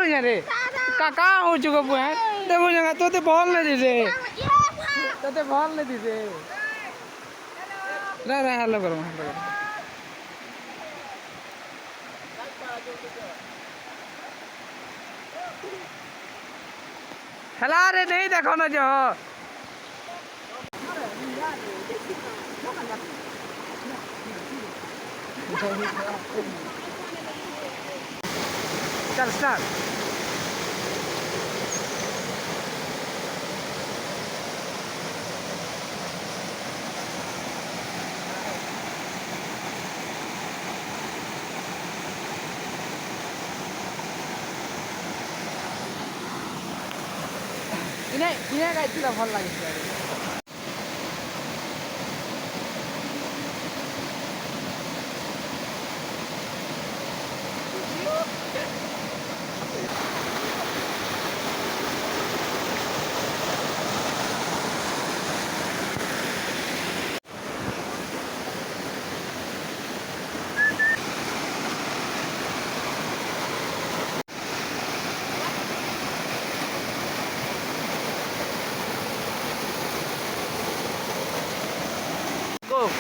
बढ़िया रे कहाँ हो चुका है देखो जगह तो बॉल नहीं दीजिए तो बॉल नहीं दीजिए रे हेलो करो हेला रे नहीं देखो ना जो चल स्टार्ट इन्हें गाइছিল ভাল লাগিছিল Go.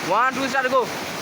1, 2, start, go.